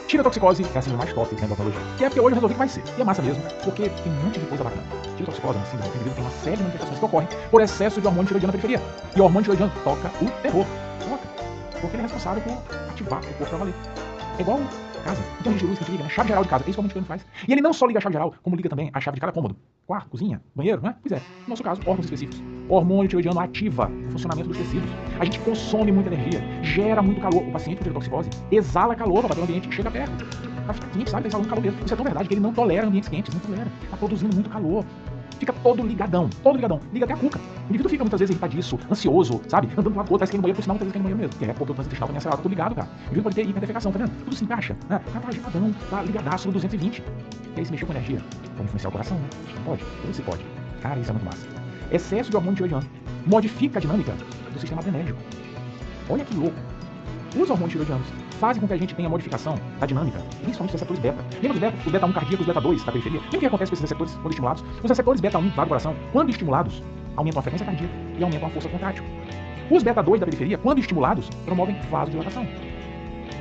Tireotoxicose é a síndrome mais top dentro da odontologia. Que é porque hoje eu resolvi que vai ser. E é massa mesmo, porque tem um monte de coisa bacana. Tireotoxicose é uma síndrome que tem uma série de manifestações que ocorrem por excesso de hormônio tiroidiano na periferia. E o hormônio tiroidiano toca o terror. Toca. Porque ele é responsável por ativar o corpo pra valer. É igual casa. Então a gente luz que a gente liga, né? Chave geral de casa. É isso que o hormônio tiroidiano faz. E ele não só liga a chave geral, como liga também a chave de cada cômodo. Quarto, cozinha, banheiro, né? Pois é. No nosso caso, órgãos específicos. O hormônio tiroidiano ativa o funcionamento dos tecidos. A gente consome muita energia, gera muito calor. O paciente com tireotoxicose exala calor para bater no ambiente e chega perto. Vai ficar quente, sabe? Tá exalando calor mesmo. Isso é tão verdade que ele não tolera ambientes quentes, não tolera. Tá produzindo muito calor. Fica todo ligadão, liga até a cuca. O indivíduo fica muitas vezes irritadiço, ansioso, sabe? Andando pro lado do outro, parece que ele morreu, por sinal muitas vezes que ele morreu mesmo. Que é porque o trânsito intestinal também acelerado, tudo ligado, cara. O indivíduo pode ter hiperdefecação, tá vendo? Tudo se encaixa, né? O cara tá agiradão, tá ligadaço no 220. E aí se mexer com energia, pode influenciar o coração, né? Não pode? Tudo se pode. Cara, isso é muito massa. Excesso de hormônio tiroidiano modifica a dinâmica do sistema adrenérgico. Olha que louco. Os hormônios tiroidianos fazem com que a gente tenha modificação da dinâmica, principalmente dos receptores beta. Lembra dos beta? Os beta 1 cardíacos, os beta 2 da periferia? Lembra o que acontece com esses receptores quando estimulados? Os receptores beta 1 lá do coração, quando estimulados, aumentam a frequência cardíaca e aumentam a força contrátil. Os beta 2 da periferia, quando estimulados, promovem vasodilatação.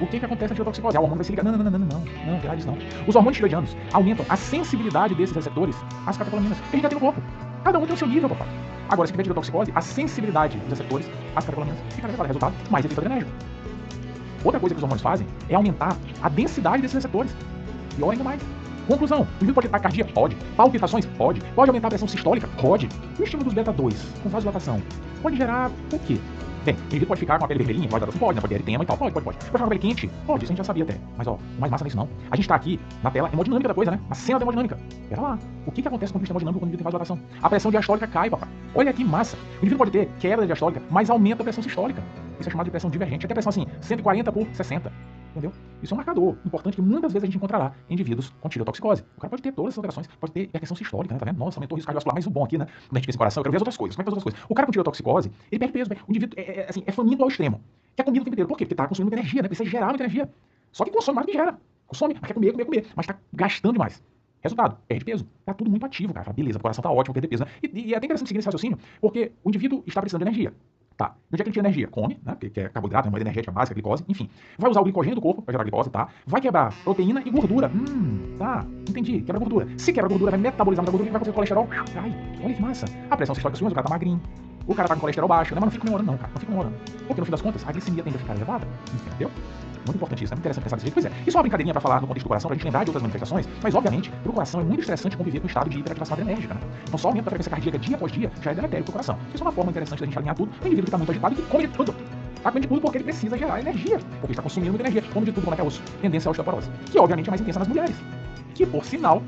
O que acontece na tireotoxicose? O hormônio vai se ligar. Não, não tem nada disso não. Os hormônios tiroidianos aumentam a sensibilidade desses receptores às catecolaminas que a gente já tem no corpo. Cada um tem o seu nível, papai. Agora, se tiver tireotoxicose, a sensibilidade dos receptores às catecolaminas fica elevada. Resultado, mais efeito adrenérgico. Outra coisa que os hormônios fazem é aumentar a densidade desses receptores. Pior ainda mais. Conclusão, o indivíduo pode ter taquicardia? Pode. Palpitações? Pode. Pode aumentar a pressão sistólica? Pode. O estímulo dos beta 2 com vasodilatação pode gerar o quê? Bem, o indivíduo pode ficar com a pele vermelhinha, vasodilatação? Pode, né? Pode ter eritema e tal. Pode. Pode ficar com a pele quente? Pode, isso a gente já sabia até. Mas ó, o mais massa não é isso não. A gente tá aqui na tela, hemodinâmica da coisa, né? A cena da hemodinâmica. Pera lá. O que acontece com o sistema hemodinâmico quando o indivíduo tem vasodilatação? A pressão diastólica cai, papai. Olha que massa. O indivíduo pode ter quebra diastólica, mas aumenta a pressão sistólica. Isso é chamado de pressão divergente. Até pressão assim, 140 por 60. Entendeu? Isso é um marcador importante que muitas vezes a gente encontrará em indivíduos com tireotoxicose. O cara pode ter todas essas alterações, pode ter hipertensão sistólica, né? Tá vendo? Nossa, aumentou o risco cardiovascular, mas o bom aqui, né? Quando a gente pensa em coração, eu quero ver as outras coisas. Como é que faz as outras coisas? O cara com tireotoxicose, ele perde peso, velho. O indivíduo é faminto ao extremo. Quer comida o tempo inteiro. Por quê? Porque tá consumindo muita energia, né? Precisa gerar muita energia. Só que consome mais do que gera. Consome, mas quer comer. Mas tá gastando demais. Resultado, perde peso. Tá tudo muito ativo, cara. Beleza, o coração tá ótimo, perder peso, né? E é até interessante seguir esse raciocínio, porque o indivíduo está precisando de energia. Tá. No dia que ele tira energia, come, né? Porque é carboidrato, é uma energética básica, glicose, enfim. Vai usar o glicogênio do corpo para gerar glicose, tá? Vai quebrar proteína e gordura. Tá. Entendi. Quebra gordura. Se quebra gordura, vai metabolizar muita gordura e vai acontecer colesterol. Ai, olha que massa. A pressão sistólica sua, o cara tá magrinho. O cara tá com colesterol baixo, né? Mas não fica comemorando, não, cara. Não fica comemorando. Porque no fim das contas, a glicemia tende a ficar elevada. Entendeu? Muito importante isso, é muito interessante pensar desse jeito. Pois é, isso é uma brincadeirinha pra falar no contexto do coração, pra gente lembrar de outras manifestações, mas obviamente, pro coração é muito estressante conviver com o estado de hiperativação adrenérgica, né? Então só aumento da frequência cardíaca dia após dia já é deletério pro coração. Isso é uma forma interessante da gente alinhar tudo. O indivíduo que tá muito agitado e que come de tudo. Tá comendo de tudo porque ele precisa gerar energia, porque está consumindo muita energia. Come de tudo, como é que é osso? Tendência à osteoporose, que obviamente é mais intensa nas mulheres, que por sinal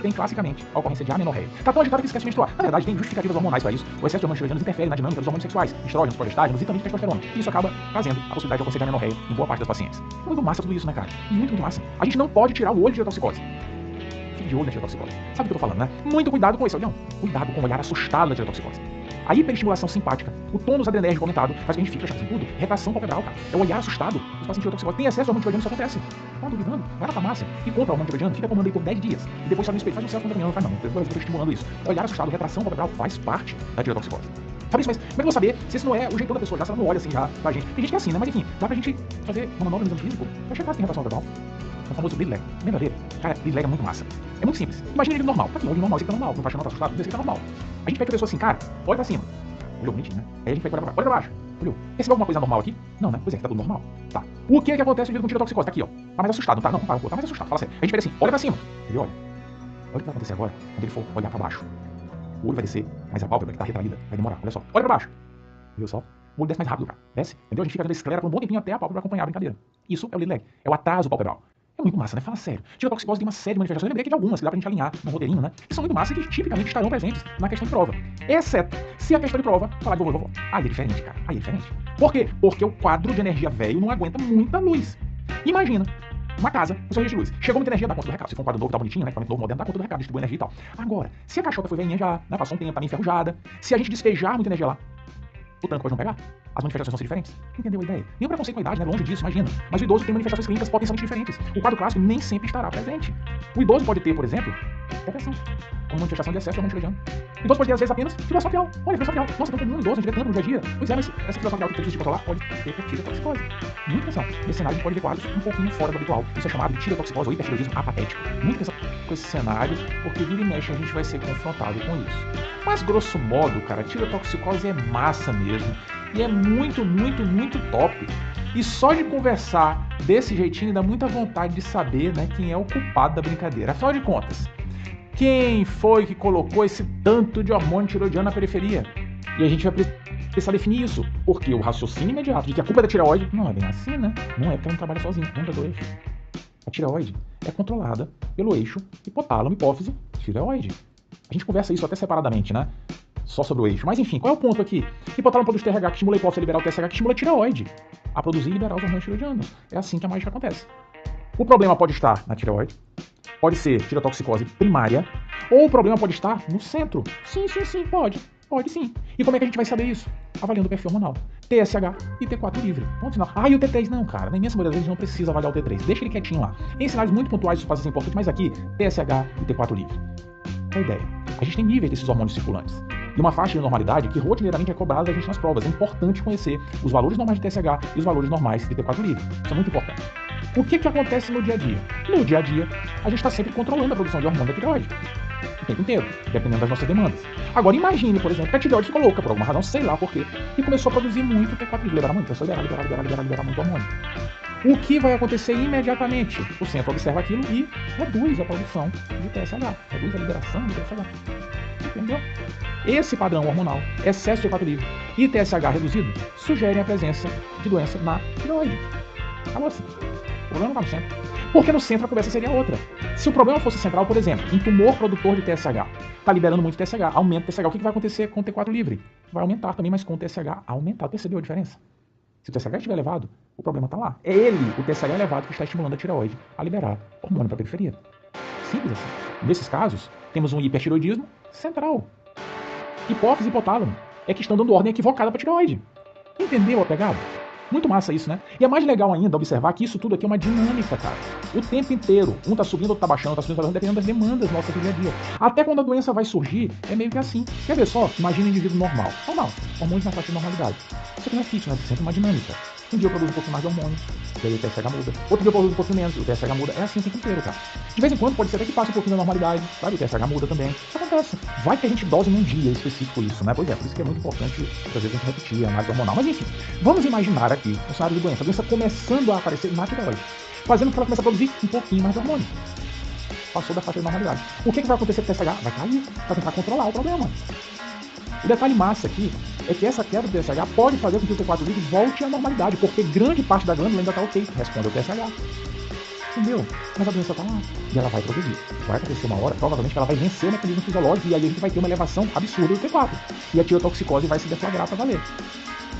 tem classicamente a ocorrência de amenorreia. Tá tão agitado que esquece de menstruar. Na verdade, tem justificativas hormonais para isso. O excesso de hormônios tiroidianos interfere na dinâmica dos hormônios sexuais, estrógenos, progestágenos e também testosterona. E isso acaba trazendo a possibilidade de acontecer de amenorreia em boa parte das pacientes. É muito massa tudo isso, né, cara? Muito massa. A gente não pode tirar o olho de tireotoxicose. Fique de olho na tireotoxicose. Sabe o que eu tô falando, né? Muito cuidado com esse olhão. Cuidado com o olhar assustado da tireotoxicose. A hiperestimulação simpática, o tônus adrenérgico aumentado, faz que a gente fique achando tudo. Retração palpebral, cara. É o olhar assustado. Os pacientes de tireotoxicose têm excesso de hormônio tiroidiano, isso acontece. Tá duvidando? Vai na farmácia e compra o hormônio tiroidiano, fica tomando aí por 10 dias. E depois sai no espelho, faz um selfie contaminando, faz não. Depois eu tô estimulando isso. Olhar assustado, retração palpebral faz parte da tireotoxicose. Sabe isso, mas como é que eu vou saber se esse não é o jeitão da pessoa, já se ela não olha assim já pra gente? Tem gente que é assim, né? Mas enfim, dá pra gente fazer uma manobra no exame físico pra checar se tem retração palpebral. O famoso bleed lag. Lembra dele? Cara, bleed lag é muito massa. É muito simples. Imagina ele normal. Tá aqui, olho normal, esse aqui tá normal. Não tá achando, tá assustado? Esse aqui tá normal. A gente pega a pessoa assim, cara, olha pra cima. Olhou bonitinho, né? Aí a gente pega olha pra baixo. Olhou. Percebeu alguma coisa anormal aqui? Não, né? Pois é, tá tudo normal. Tá. O que acontece no indivíduo com tireotoxicose? Tá aqui, ó. Tá mais assustado, não tá? Não, para, pô. Tá mais assustado. Fala sério. A gente pega assim, olha pra cima. Ele olha. Olha o que vai acontecer agora quando ele for olhar pra baixo. O olho vai descer, mas a pálpebra que tá retraída vai demorar. Olha só. Olha pra baixo. Viu só? O olho desce mais rápido, cara. Desce. Entendeu? A gente fica dando esclera por um bom tempinho até a pálpebra acompanhar a brincadeira. Isso é o lead lag. É o atraso palpebral. É muito massa, né? Fala sério. Tireotoxicose tem uma série de manifestações. Eu lembrei aqui de algumas que dá pra gente alinhar no roteirinho, né? Que são muito massas e que tipicamente estarão presentes na questão de prova. Exceto se a questão de prova falar de vovô. Aí é diferente, cara. Aí é diferente. Por quê? Porque o quadro de energia velho não aguenta muita luz. Imagina uma casa com seu de luz. Chegou muita energia, dá conta do recado. Se for um quadro novo, tá bonitinho, né? Equipamento novo, moderno, dá conta do recado, distribui energia e tal. Agora, se a caixota foi velhinha já, né? Passou um tempo, tá meio enferrujada. Se a gente despejar muita energia lá, o tanque pode não pegar. As manifestações vão ser diferentes. Entendeu a ideia? Nem o preconceito com a idade, né? Longe disso, imagina. Mas o idoso tem manifestações clínicas potencialmente diferentes. O quadro clássico nem sempre estará presente. O idoso pode ter, por exemplo, depressão. como manifestação de excesso de hormônio tireoidiano. Então pode ter, às vezes, apenas fibrose facial. Olha, fibrose facial. Nossa, tão comum no idoso, a gente vê tanto no dia a dia. Pois é, mas essa fibrose facial que tem que controlar pode ter por tireotoxicose. Muita atenção. Nesse cenário a gente pode ver quadros um pouquinho fora do habitual. Isso é chamado de tireotoxicose ou hipertireoidismo apatético. Muita atenção com esse cenário, porque vira e mexe a gente vai ser confrontado com isso. Mas, grosso modo, cara, tireotoxicose é massa mesmo. E é muito, muito, muito top. E só de conversar desse jeitinho dá muita vontade de saber, né, quem é o culpado da brincadeira. Afinal de contas, quem foi que colocou esse tanto de hormônio tireoidiano na periferia? E a gente vai precisar definir isso, porque o raciocínio imediato de que a culpa é da tireoide não é bem assim, né? Não é porque ela não trabalha sozinha, dentro do eixo. A tireoide é controlada pelo eixo hipotálamo, hipófise, tireoide. A gente conversa isso até separadamente, né? Só sobre o eixo. Mas enfim, qual é o ponto aqui? Hipotálamo produz TRH que estimula a hipófise a liberar o TSH que estimula a tireoide a produzir e liberar os hormônios tireoidianos. É assim que a mágica acontece. O problema pode estar na tireoide, pode ser tireotoxicose primária, ou o problema pode estar no centro. Sim, pode. Pode sim. E como é que a gente vai saber isso? Avaliando o perfil hormonal. TSH e T4 livre. Ponto final. Ah, e o T3? Não, cara. Na imensa maioria das vezes não precisa avaliar o T3. Deixa ele quietinho lá. Em cenários muito pontuais isso pode ser importante, mas aqui, TSH e T4 livre. Qual a ideia? A gente tem níveis desses hormônios circulantes. E uma faixa de normalidade que rotineiramente é cobrada da gente nas provas. É importante conhecer os valores normais de TSH e os valores normais de T4 livre. Isso é muito importante. O que acontece no dia a dia? No dia a dia, a gente está sempre controlando a produção de hormônio da tireoide. O tempo inteiro, dependendo das nossas demandas. Agora imagine, por exemplo, que a tireoide ficou louca por alguma razão, sei lá por quê, e começou a produzir muito T4 livre. Liberar muito, começou a liberar muito hormônio. O que vai acontecer imediatamente? O centro observa aquilo e reduz a produção de TSH, reduz a liberação de TSH. Entendeu? Esse padrão hormonal, excesso de T4 livre e TSH reduzido, sugerem a presença de doença na tireoide. Acabou assim. O problema não está no centro. Porque no centro a conversa seria outra. Se o problema fosse central, por exemplo, um tumor produtor de TSH, está liberando muito TSH, aumenta o TSH, o que vai acontecer com o T4 livre? Vai aumentar também, mas com o TSH aumentar. Percebeu a diferença? Se o TSH estiver elevado, o problema está lá. É ele, o TSH elevado, que está estimulando a tireoide a liberar hormônio para a periferia. Simples assim. Nesses casos, temos um hipertireoidismo central. Hipófise e hipotálamo é que estão dando ordem equivocada para a tireoide. Entendeu a pegada? Muito massa isso, né? E é mais legal ainda observar que isso tudo aqui é uma dinâmica, cara. O tempo inteiro. Um tá subindo, outro tá baixando, tá subindo, dependendo das demandas nossas do dia a dia. Até quando a doença vai surgir, é meio que assim. Quer ver só? Imagina um indivíduo normal. Normal. Hormônios na faixa de normalidade. Isso aqui não é fixo, né? É sempre uma dinâmica. Um dia eu produzo um pouquinho mais de hormônio, e aí o TSH muda. Outro dia eu produzo um pouquinho menos, o TSH muda. É assim o tempo inteiro, cara. De vez em quando pode ser até que passe um pouquinho da normalidade, sabe? O TSH muda também. Isso acontece. Vai que a gente dose num dia específico isso, né? Pois é, por isso que é muito importante, às vezes, a gente repetir a análise hormonal. Mas enfim, vamos imaginar aqui um cenário de doença. A doença começando a aparecer na tireoide, fazendo com que ela comece a produzir um pouquinho mais de hormônio. Passou da faixa de normalidade. O que vai acontecer com o TSH? Vai cair, para tentar controlar o problema. O detalhe massa aqui é que essa queda do TSH pode fazer com que o T4 livre volte à normalidade, porque grande parte da glândula ainda está ok, responde ao TSH. Entendeu? Mas a doença está lá e ela vai progredir. Vai acontecer uma hora, provavelmente, que ela vai vencer o mecanismo fisiológico e aí a gente vai ter uma elevação absurda do T4. E a tireotoxicose vai se deflagrar para valer.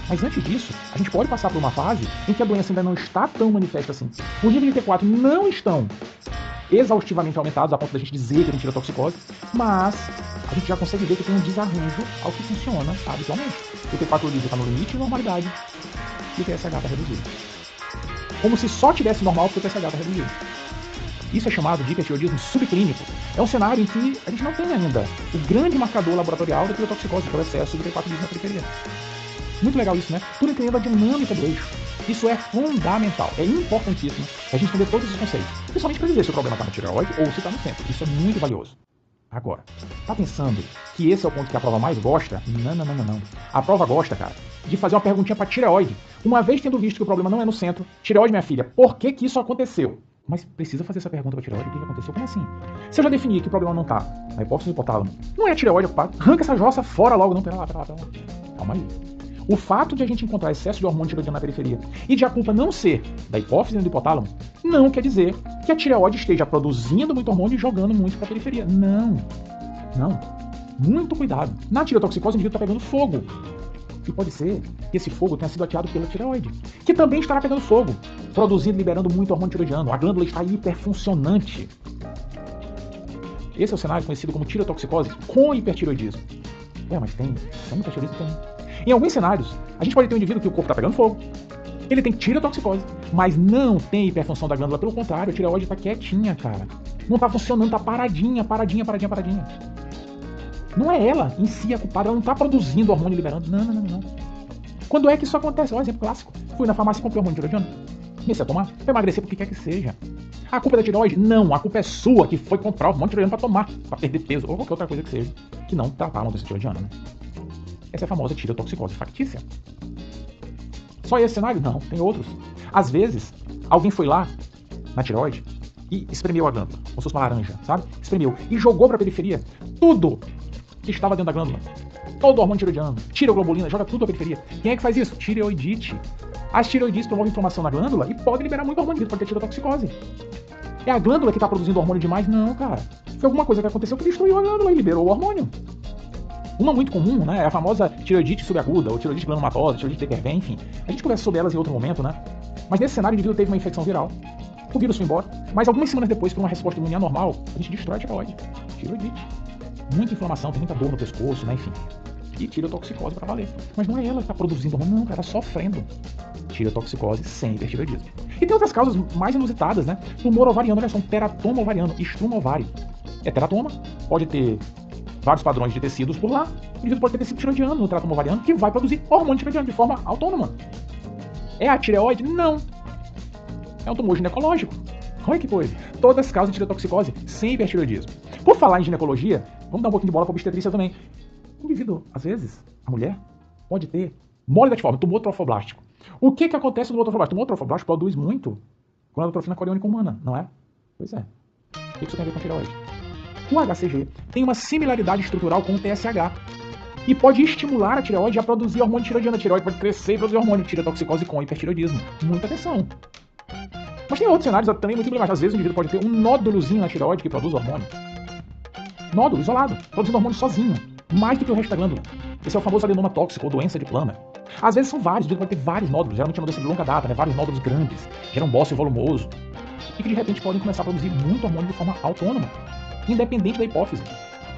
Mas antes disso, a gente pode passar por uma fase em que a doença ainda não está tão manifesta assim. Os níveis de T4 não estão exaustivamente aumentados a ponto da gente dizer que tem tireotoxicose, mas a gente já consegue ver que tem um desarranjo ao que funciona habitualmente. O T4 livre está no limite de normalidade e o TSH está reduzido. Como se só tivesse normal porque o TSH está reduzido. Isso é chamado de hipertireoidismo subclínico. É um cenário em que a gente não tem ainda o grande marcador laboratorial da tireotoxicose, que é o excesso de T4 livre na periferia. Muito legal isso, né? Tudo entendendo a dinâmica do eixo. Isso é fundamental, é importantíssimo a gente entender todos esses conceitos. Principalmente para dizer se o problema está na tireoide ou se está no centro. Isso é muito valioso. Agora, tá pensando que esse é o ponto que a prova mais gosta? Não. A prova gosta, cara, de fazer uma perguntinha para tireoide. Uma vez tendo visto que o problema não é no centro, tireoide, minha filha, por que isso aconteceu? Mas precisa fazer essa pergunta para tireoide, o que aconteceu? Como assim? Se eu já defini que o problema não tá na hipófise do hipotálamo, não é a tireoide ocupado, arranca essa jossa fora logo, não, pera lá. Calma aí. O fato de a gente encontrar excesso de hormônio tireoidiano na periferia e de a culpa não ser da hipófise nem do hipotálamo, não quer dizer que a tireoide esteja produzindo muito hormônio e jogando muito para a periferia. Não. Muito cuidado. Na tireotoxicose, o indivíduo está pegando fogo. E pode ser que esse fogo tenha sido ateado pela tireoide, que também estará pegando fogo, produzindo e liberando muito hormônio tireoidiano. A glândula está hiperfuncionante. Esse é o cenário conhecido como tireotoxicose com hipertireoidismo. Mas tem hipertireoidismo? Tem. Em alguns cenários, a gente pode ter um indivíduo que o corpo está pegando fogo, ele tem tireotoxicose, mas não tem hiperfunção da glândula, pelo contrário, a tireoide está quietinha, cara. Não está funcionando, está paradinha. Não é ela em si a culpada, ela não está produzindo hormônio liberando. Não. Quando é que isso acontece? Olha, exemplo clássico. Fui na farmácia e comprei hormônio tiroidiano. Comecei a tomar, pra emagrecer porque quer que seja. A culpa é da tireoide? Não, a culpa é sua que foi comprar hormônio tiroidiano pra tomar, pra perder peso, ou qualquer outra coisa que seja, que não tratar uma doença tiroidiana, né? Essa é a famosa tireotoxicose factícia. Só esse cenário? Não, tem outros. Às vezes, alguém foi lá na tireoide e espremeu a glândula, como se fosse uma laranja, sabe? Espremeu e jogou pra periferia tudo que estava dentro da glândula. Todo o hormônio tiroidiano, tireoglobulina, joga tudo pra periferia. Quem é que faz isso? Tireoidite. As tireoidites promovem inflamação na glândula e podem liberar muito hormônio, pode ter tireotoxicose. É a glândula que está produzindo hormônio demais? Não, cara. Foi alguma coisa que aconteceu que destruiu a glândula e liberou o hormônio. Uma muito comum, né, é a famosa tireoidite subaguda, ou tireoidite granulomatosa, tireoidite de Kervin, enfim. A gente conversa sobre elas em outro momento, né? Mas nesse cenário o indivíduo teve uma infecção viral, o vírus foi embora, mas algumas semanas depois, por uma resposta imune anormal, a gente destrói a tireoide. Tireoidite. Muita inflamação, tem muita dor no pescoço, né, enfim. E tireotoxicose pra valer. Mas não é ela que está produzindo hormônio, não, cara, sofrendo. Tireotoxicose sem hipertireoidismo. E tem outras causas mais inusitadas, né? Tumor ovariano, olha só, um teratoma ovariano, estruma ovário. É teratoma, pode ter vários padrões de tecidos por lá, o indivíduo pode ter tecido tireoidiano no teratoma ovariano que vai produzir hormônio tireoidiano de forma autônoma. É a tireoide? Não. É um tumor ginecológico. Olha que coisa. Todas as causas de tireotoxicose sem hipertireoidismo. Por falar em ginecologia, vamos dar um pouquinho de bola para obstetrícia também. O indivíduo, às vezes, a mulher, pode ter mole datiforme, tumor trofoblástico. O que acontece no tumor trofoblástico? O tumor trofoblástico produz muito gonadotrofina coriônica humana, não é? Pois é. O que isso tem a ver com a tireoide? O HCG tem uma similaridade estrutural com o TSH e pode estimular a tireoide a produzir hormônio tireoidiano. A tireoide pode crescer e produzir hormônio, tireotoxicose com hipertireoidismo. Muita atenção. Mas tem outros cenários também muito emblemáticos. Às vezes o indivíduo pode ter um nódulozinho na tireoide que produz hormônio. Nódulo, isolado, produzindo hormônio sozinho, mais do que o resto da glândula. Esse é o famoso adenoma tóxico ou doença de Plummer. Às vezes são vários, o indivíduo pode ter vários nódulos, geralmente é uma doença de longa data, né? Vários nódulos grandes, geram um bócio volumoso, e que de repente podem começar a produzir muito hormônio de forma autônoma, independente da hipófise.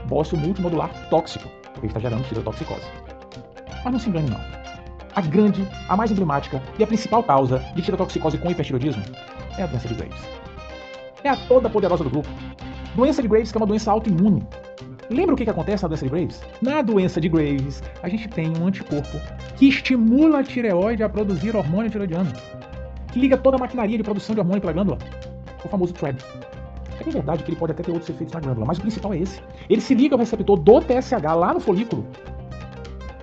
Bócio multinodular tóxico, porque está gerando tireotoxicose. Mas não se engane não. A mais emblemática e a principal causa de tireotoxicose com hipertireoidismo é a doença de Graves. É a toda poderosa do grupo. Doença de Graves, que é uma doença autoimune. Lembra o que acontece na doença de Graves? Na doença de Graves, a gente tem um anticorpo que estimula a tireoide a produzir hormônio tireoidiano, que liga toda a maquinaria de produção de hormônio pela glândula, o famoso TREB. É verdade que ele pode até ter outros efeitos na glândula, mas o principal é esse. Ele se liga ao receptor do TSH lá no folículo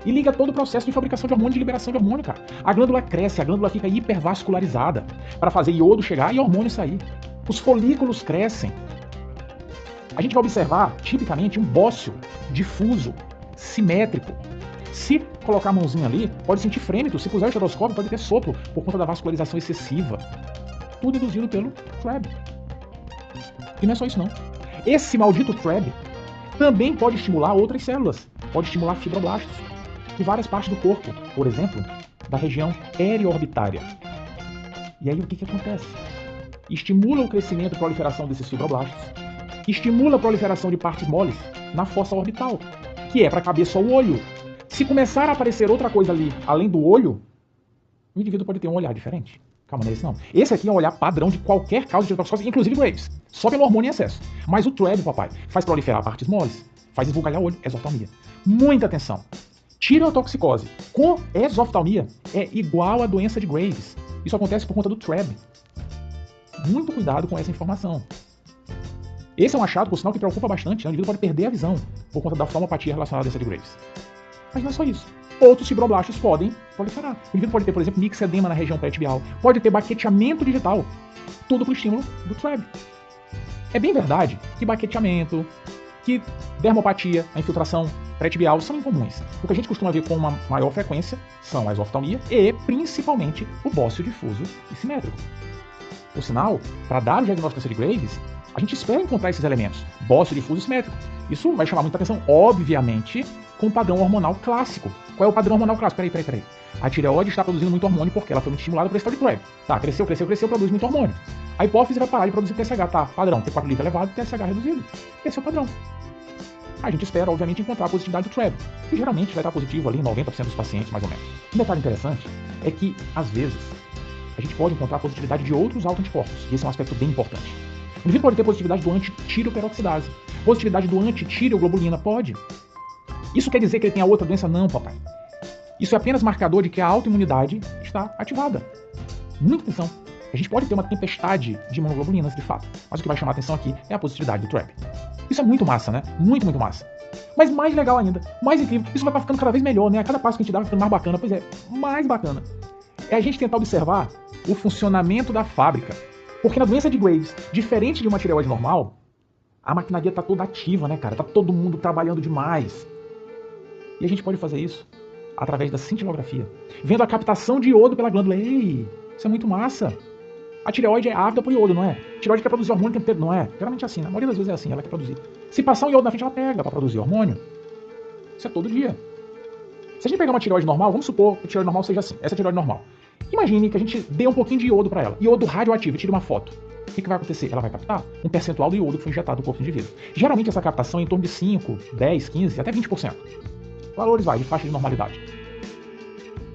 e liga todo o processo de fabricação de hormônio e de liberação de hormônio, cara. A glândula cresce, a glândula fica hipervascularizada para fazer iodo chegar e hormônio sair. Os folículos crescem. A gente vai observar, tipicamente, um bócio difuso, simétrico. Se colocar a mãozinha ali, pode sentir frêmito. Se puser o estetoscópio, pode ter sopro por conta da vascularização excessiva. Tudo induzido pelo TREB. E não é só isso, não. Esse maldito TREB também pode estimular outras células. Pode estimular fibroblastos de várias partes do corpo. Por exemplo, da região periorbitária. E aí o que acontece? Estimula o crescimento e proliferação desses fibroblastos. Estimula a proliferação de partes moles na fossa orbital, que é para caber só o olho. Se começar a aparecer outra coisa ali, além do olho, o indivíduo pode ter um olhar diferente. Calma, não é esse não. Esse aqui é um olhar padrão de qualquer causa de tireotoxicose, inclusive Graves, só pelo hormônio em excesso. Mas o TREB, papai, faz proliferar partes moles, faz esbugalhar o olho, exoftalmia. Muita atenção. Tireotoxicose com exoftalmia é igual à doença de Graves. Isso acontece por conta do TREB. Muito cuidado com essa informação. Esse é um achado, por sinal, que preocupa bastante. O indivíduo pode perder a visão por conta da oftalmopatia relacionada a doença de Graves. Mas não é só isso. Outros fibroblastos podem proliferar. O indivíduo pode ter, por exemplo, mixedema na região pré-tibial. Pode ter baqueteamento digital. Tudo por estímulo do TREB. É bem verdade que baqueteamento, que dermopatia, a infiltração pré-tibial são incomuns. O que a gente costuma ver com uma maior frequência são a exoftalmia e, principalmente, o bócio difuso e simétrico. Por sinal, para dar o diagnóstico de Graves, a gente espera encontrar esses elementos, bócio difuso e simétrico. Isso vai chamar muita atenção, obviamente, com o padrão hormonal clássico. Qual é o padrão hormonal clássico? Peraí. A tireoide está produzindo muito hormônio porque ela foi muito estimulada por esse tal de TREB. Tá, cresceu, produz muito hormônio. A hipófise vai parar de produzir TSH, tá, padrão, T4 livre elevado, TSH reduzido. Esse é o padrão. A gente espera, obviamente, encontrar a positividade do TREB, que geralmente vai estar positivo ali em 90% dos pacientes, mais ou menos. Um detalhe interessante é que, às vezes, a gente pode encontrar a positividade de outros autoanticorpos, e esse é um aspecto bem importante. O indivíduo pode ter positividade do anti-tireoperoxidase, positividade do anti-tireoglobulina, pode. Isso quer dizer que ele tem a outra doença? Não, papai. Isso é apenas marcador de que a autoimunidade está ativada. Muita atenção. A gente pode ter uma tempestade de imunoglobulinas, de fato. Mas o que vai chamar a atenção aqui é a positividade do TRAP. Isso é muito massa, né? Muito, muito massa. Mas mais legal ainda, mais incrível, isso vai estar ficando cada vez melhor, né? A cada passo que a gente dá vai ficando mais bacana. Pois é, mais bacana. É a gente tentar observar o funcionamento da fábrica. Porque na doença de Graves, diferente de uma tireoide normal, a maquinaria tá toda ativa, né, cara? Tá todo mundo trabalhando demais. E a gente pode fazer isso através da cintilografia, vendo a captação de iodo pela glândula. Ei, isso é muito massa. A tireoide é ávida por iodo, não é? A tireoide quer produzir hormônio o tempo inteiro, não é? Geralmente é assim, na maioria das vezes é assim, ela quer produzir. Se passar um iodo na frente, ela pega pra produzir hormônio. Isso é todo dia. Se a gente pegar uma tireoide normal, vamos supor que a tireoide normal seja assim, essa é a tireoide normal. Imagine que a gente dê um pouquinho de iodo pra ela, iodo radioativo, e tire uma foto. O que vai acontecer? Ela vai captar um percentual do iodo que foi injetado no corpo do indivíduo. Geralmente essa captação é em torno de 5, 10, 15, até 20%. Valores vai de faixa de normalidade.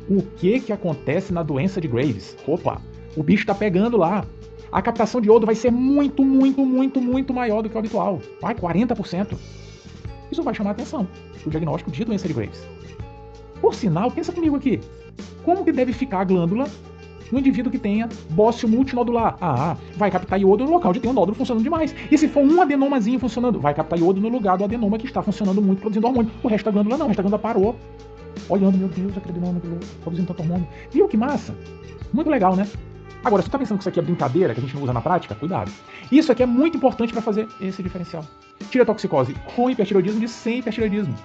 O que acontece na doença de Graves? Opa, o bicho tá pegando lá. A captação de iodo vai ser muito, muito, muito, muito maior do que o habitual. Vai, 40%. Isso vai chamar a atenção para o diagnóstico de doença de Graves. Por sinal, pensa comigo aqui. Como que deve ficar a glândula no indivíduo que tenha bócio multinodular? Vai captar iodo no local onde tem um nódulo funcionando demais. E se for um adenomazinho funcionando, vai captar iodo no lugar do adenoma que está funcionando muito, produzindo hormônio. O resto da glândula não, o resto da glândula parou. Olhando, meu Deus, aquele adenoma produzindo tanto hormônio. Viu que massa? Muito legal, né? Agora, se você tá pensando que isso aqui é brincadeira, que a gente não usa na prática, cuidado. Isso aqui é muito importante para fazer esse diferencial. Tireotoxicose com hipertireoidismo de sem hipertireoidismo.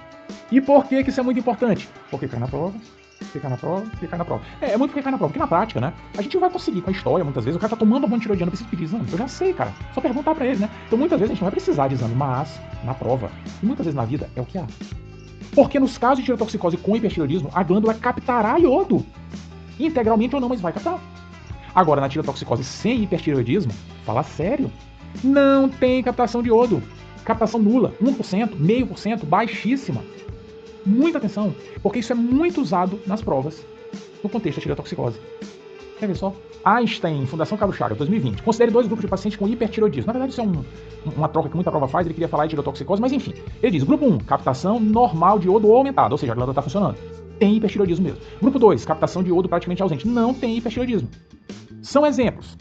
E por que isso é muito importante? Porque cai na prova, cai na prova, cai na prova. É muito porque cai na prova, porque na prática, né? A gente vai conseguir com a história, muitas vezes, o cara tá tomando hormônio tireoidiano, precisa pedir exame. Eu já sei, cara. Só perguntar pra ele, né? Então muitas vezes a gente não vai precisar de exame, mas na prova, e muitas vezes na vida, é o que há. Porque nos casos de tireotoxicose com hipertireoidismo, a glândula captará iodo. Integralmente ou não, mas vai captar. Agora, na tireotoxicose sem hipertireoidismo, fala sério, não tem captação de iodo. Captação nula, 1%, 0,5%, baixíssima. Muita atenção, porque isso é muito usado nas provas no contexto da tireotoxicose. Quer ver só? Einstein, Fundação Carlos Chagas, 2020. Considere 2 grupos de pacientes com hipertireoidismo. Na verdade, isso é uma troca que muita prova faz, ele queria falar de tireotoxicose, mas enfim. Ele diz, grupo 1, captação normal de iodo ou aumentada, ou seja, a glândula está funcionando. Tem hipertireoidismo mesmo. Grupo 2, captação de iodo praticamente ausente. Não tem hipertireoidismo. São exemplos.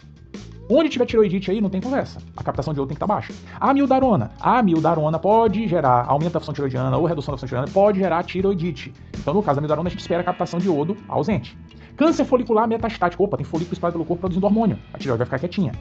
Onde tiver tireoidite aí, não tem conversa. A captação de iodo tem que estar baixa. A amiodarona pode gerar aumento da função tireoidiana ou redução da função tireoidiana, pode gerar tireoidite. Então, no caso da amiodarona, a gente espera a captação de iodo ausente. Câncer folicular metastático. Opa, tem folículo espalhado pelo corpo produzindo hormônio. A tireoide vai ficar quietinha.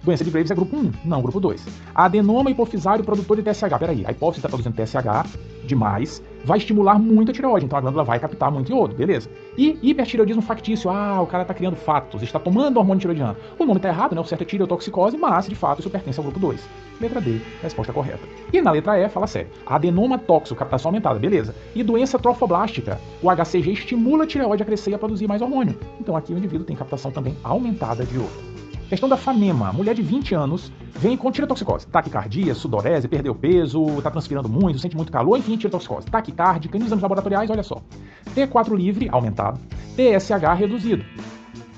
Doença de Graves é grupo 1, não grupo 2. Adenoma hipofisário produtor de TSH. Peraí, a hipófise está produzindo TSH demais, vai estimular muito a tireoide, então a glândula vai captar muito iodo, beleza. E hipertireoidismo factício, o cara está criando fatos, está tomando hormônio tireoidiano. O nome está errado, né? O certo é tireotoxicose, mas de fato isso pertence ao grupo 2. Letra D, resposta correta. E na letra E, fala sério. Adenoma tóxico, captação aumentada, beleza. E doença trofoblástica, o HCG estimula a tireoide a crescer e a produzir mais hormônio. Então aqui o indivíduo tem captação também aumentada de iodo. Questão da Fanema. Mulher de 20 anos vem com tireotoxicose. Taquicardia, sudorese, perdeu peso, está transpirando muito, sente muito calor, enfim, tireotoxicose. Taquicárdica, e nos exames laboratoriais, olha só. T4 livre, aumentado. TSH reduzido.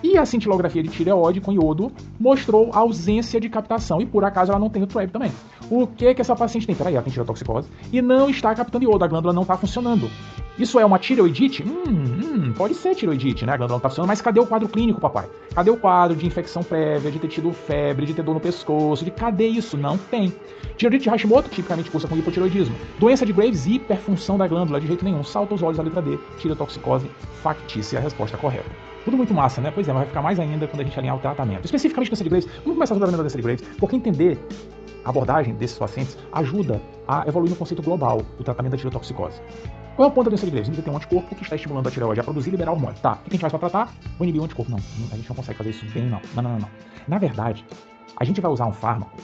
E a cintilografia de tireoide com iodo mostrou ausência de captação. E por acaso ela não tem o TRAB também. O que essa paciente tem? Peraí, ela tem tireotoxicose e não está captando iodo, a glândula não está funcionando. Isso é uma tireoidite? Pode ser tireoidite, né? A glândula não está funcionando, mas cadê o quadro clínico, papai? Cadê o quadro de infecção prévia, de ter tido febre, de ter dor no pescoço? Cadê isso? Não tem. Tireoidite de Hashimoto, tipicamente cursa com hipotireoidismo. Doença de Graves, hiperfunção da glândula, de jeito nenhum. Salta os olhos a letra D. Tireotoxicose factícia, a resposta correta. Tudo muito massa, né? Pois é, mas vai ficar mais ainda quando a gente alinhar o tratamento. Especificamente doença de Graves, vamos começar sobre a doença de Graves, porque entender a abordagem desses pacientes ajuda a evoluir no conceito global do tratamento da tireotoxicose. Qual é o ponto da doença de Graves? Você tem um anticorpo que está estimulando a tireoide a produzir e liberar hormônio. Tá, o que a gente faz para tratar? Vou inibir o anticorpo. Não, a gente não consegue fazer isso bem, não. Não. Na verdade, a gente vai usar um fármaco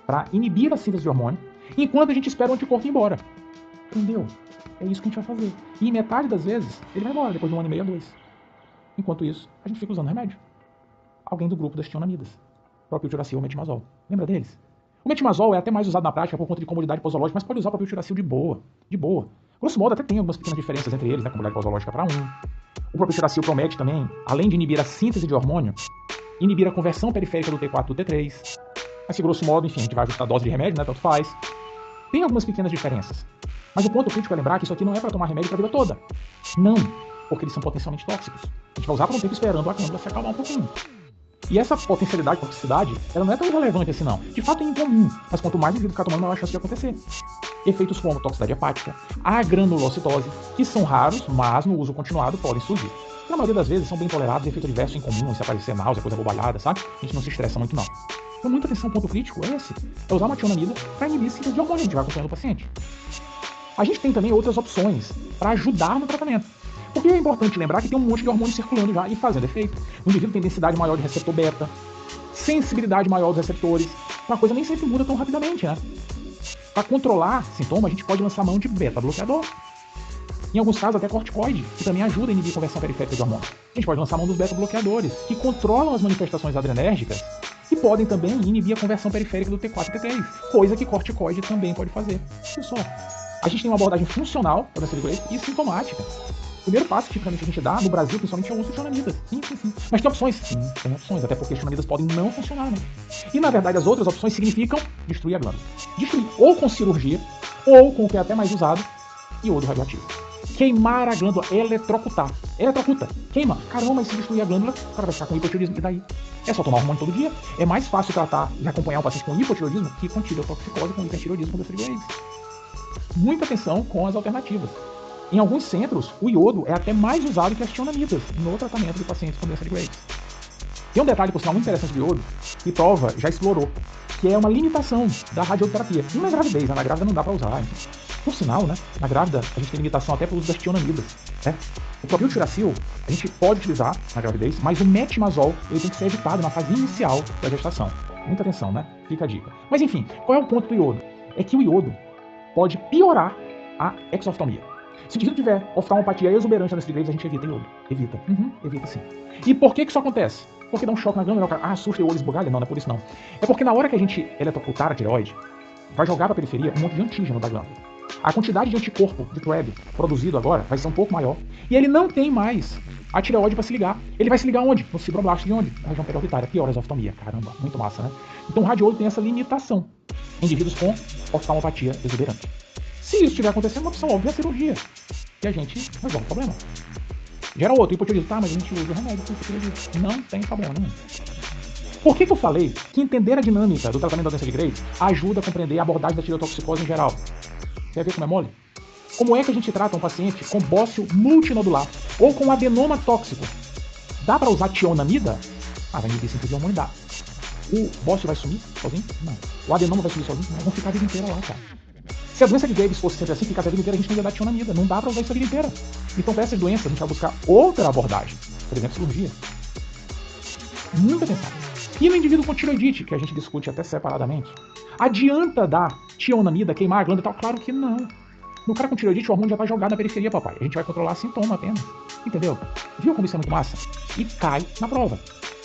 para inibir a síntese de hormônio enquanto a gente espera o anticorpo ir embora. Entendeu? É isso que a gente vai fazer. E em metade das vezes, ele vai embora, depois de 1 ano e meio a 2. Enquanto isso, a gente fica usando remédio. Alguém do grupo das tionamidas. Propiltiuracil ou metimazol. Lembra deles? O metimazol é até mais usado na prática por conta de comodidade posológica, mas pode usar o propiltiuracil de boa. De boa. Grosso modo, até tem algumas pequenas diferenças entre eles, né? Comodidade posológica para um. O propiltiuracil promete também, além de inibir a síntese de hormônio, inibir a conversão periférica do T4 do T3. Mas que, grosso modo, enfim, a gente vai ajustar a dose de remédio, né? Tanto faz. Tem algumas pequenas diferenças. Mas o ponto crítico é lembrar que isso aqui não é para tomar remédio para a vida toda. Não, porque eles são potencialmente tóxicos. A gente vai usar por um tempo esperando a glândula se acalmar um pouquinho. E essa potencialidade, toxicidade, ela não é tão irrelevante assim não. De fato é incomum, mas quanto mais o indivíduo ficar tomando, maior a chance de acontecer. Efeitos como toxicidade hepática, a granulocitose, que são raros, mas no uso continuado podem surgir. Na maioria das vezes são bem tolerados, efeito adverso incomum, se aparecer náusea, coisa bobalhada, sabe? A gente não se estressa muito não. Então muita atenção, ponto crítico é esse. É usar uma tionamida para inibir síntese de hormônio, a gente vai acompanhando o paciente. A gente tem também outras opções para ajudar no tratamento. Porque é importante lembrar que tem um monte de hormônio circulando já e fazendo efeito. O indivíduo tem densidade maior de receptor beta, sensibilidade maior dos receptores. Uma coisa nem sempre muda tão rapidamente, né? Para controlar sintoma, a gente pode lançar mão de beta-bloqueador. Em alguns casos, até corticoide, que também ajuda a inibir a conversão periférica de hormônio. A gente pode lançar mão dos beta-bloqueadores, que controlam as manifestações adrenérgicas e podem também inibir a conversão periférica do T4 e T3, coisa que corticoide também pode fazer. Olha só. A gente tem uma abordagem funcional da doença de Graves e sintomática. O primeiro passo que tipicamente a gente dá, no Brasil, principalmente, é o uso de tionamidas. Sim. Mas tem opções? Sim, tem opções, até porque as tionamidas podem não funcionar, né? E, na verdade, as outras opções significam destruir a glândula. Destruir ou com cirurgia, ou com o que é até mais usado, iodo radioativo. Queimar a glândula, eletrocutar. Eletrocuta, queima. Caramba, mas se destruir a glândula, o cara vai ficar com hipotireoidismo, e daí? É só tomar hormônio todo dia. É mais fácil tratar e acompanhar o paciente com hipotireoidismo que com tireotoxicose, com hipertireoidismo, com doença de Graves. Muita atenção com as alternativas. Em alguns centros, o iodo é até mais usado que as tionamidas no tratamento de pacientes com doença de Graves. Tem um detalhe, por sinal, muito interessante do iodo, que prova já explorou, que é uma limitação da radioterapia. E na gravidez, na grávida não dá para usar. Enfim. Por sinal, né, na grávida a gente tem limitação até para o uso das tionamidas. Né? O probiltiracil a gente pode utilizar na gravidez, mas o metimazol ele tem que ser evitado na fase inicial da gestação. Muita atenção, né? Fica a dica. Mas enfim, qual é o ponto do iodo? É que o iodo pode piorar a exoftalmia. Se o indivíduo tiver oftalmopatia exuberante nesse Graves, a gente evita iodo. Evita. Evita sim. E por que isso acontece? Porque dá um choque na glândula, o cara assusta e o olho esbugalha? Não, não é por isso não. É porque na hora que a gente eletrocutar a tireoide, vai jogar para a periferia um monte de antígeno da glândula. A quantidade de anticorpo de TREB produzido agora vai ser um pouco maior. E ele não tem mais a tireoide para se ligar. Ele vai se ligar onde? No fibroblasto de onde? Na região periorbitária. Pior a exoftalmia. Caramba, muito massa, né? Então o radiodo tem essa limitação em indivíduos com oftalmopatia exuberante. Se isso estiver acontecendo, uma opção óbvia é a cirurgia. E a gente resolve o problema. Gera outro, hipotireoidismo. Tá, mas a gente usa o remédio para hipotireoidismo. Não tem problema nenhum. Por que eu falei que entender a dinâmica do tratamento da doença de Graves ajuda a compreender a abordagem da tireotoxicose em geral? Quer ver como é mole? Como é que a gente trata um paciente com bócio multinodular ou com adenoma tóxico? Dá para usar tionamida? Vai inibir síntese de hormônio, dá. O bócio vai sumir sozinho? Não. O adenoma vai sumir sozinho? Não. Vão ficar a vida inteira lá, cara. Se a doença de Graves fosse sempre assim, ficar a vida inteira, a gente não ia dar tionamida. Não dá para usar isso a vida inteira. Então, para essas doenças, a gente vai buscar outra abordagem. Por exemplo, cirurgia. Muita atenção. E no indivíduo com tireoidite, que a gente discute até separadamente, adianta dar tionamida, queimar a glândula e tal? Claro que não. No cara com tireoidite, o hormônio já vai jogar na periferia, papai. A gente vai controlar sintoma apenas. Entendeu? Viu como isso é muito massa? E cai na prova.